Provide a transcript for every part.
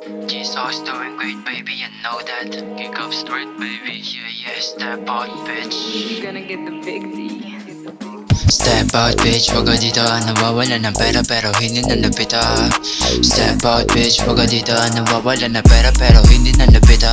Jesus doing great, baby, you know that. Kick up straight, baby. Yeah, yeah, step out, bitch. You're gonna get the big D. Step out, bitch, wag ka dito. Nawawala ng pera pero hindi na napita. Step out, bitch, wag ka dito. Nawawala ng pera pero hindi na napita.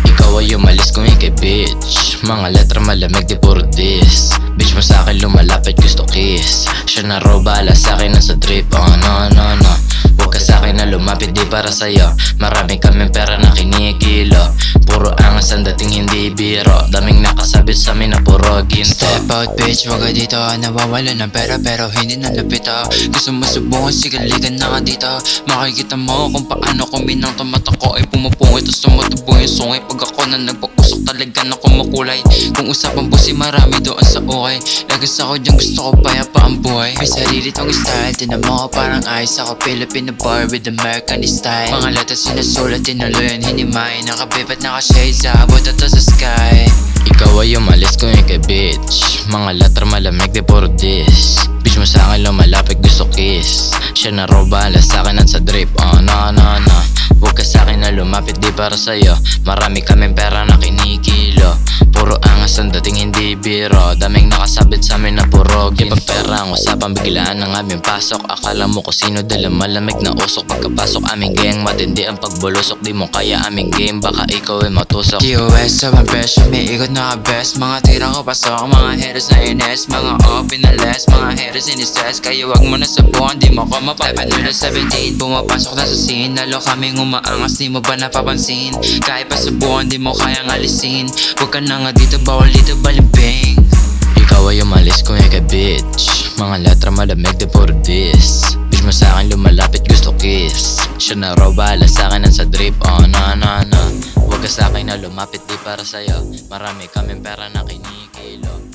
Ikaw ay umalis kung ikay bitch. Mga letra malamig di puro diss. Bitch mo sa'kin lumalapit gusto kiss. Siya na raw bala sa'kin nasa drip. Oh no no no. Huwag ka sa'kin na lumapit di para sa'yo. Marami kaming pera na kinikilo. Puro angas ang dating hindi biro. Daming nakasabit sa amin na puro ginto. Step out bitch, wag ka dito. Nawawala ng pera pero hindi na napita. Gusto mo subukan, sige ligan na ka dito. Makikita mo kung paano kuminang tumata ko ay pumupungit. Tapos tumatubo yung sungay. Pag ako na nagpapusok talaga na kumukulay. Kung usapang busi marami doon sa ukay. Lagas ako dyan gusto ko payapa ang buhay. May sarili tong style, tinan mo ko parang ice. Ako Filipino bar with American style. Mga letters sinasulat, tinuloyan, hinimayin. Nakabibat, naka-shades, abot ato sa sky. Ikaw ay umalis kung ikay bitch. Mga letra malamig di puro diss. Bitch mo sa'kin lumalapit gusto kiss. Siya na raw bala sa'kin at sa drip. Oh no no no. Huwag ka sa'kin na lumapit di para sa'yo. Marami kaming pera na kinikilo. Puro angas ang dating hindi biro. Daming nakasabit sa amin na puro ginto. Pag pera ang usapang biglaan ng aming pasok. Akala mo kung sino dala malamig na usok. Pagkapasok aming gang matindi ang pagbulusok. Di mo kaya aming game baka ikaw ay matusok. TOS sa ang presyo may ikot na ka-best. Mga tira ko pasok mga haters na ines. Mga open na less mga haters in stress. Kaya wag mo na sabuhan di mo ko mapapansin. 17 pumapasok na sa scene. Lalo kaming umaangas di mo ba napapansin. Kahit pa subuhan di mo kayang alisin. Huwag ka na nga dito bawal dito balimbing. Ikaw ay umalis kung ikay bitch. Mga letra malamig di puro diss. Bitch mo sa'kin lumalapit gusto kiss. Siya na raw bala sa'kin at sa drip. Oh no no no. Huwag ka sa'kin na lumapit di para sa'yo. Marami kaming pera na kinikilo.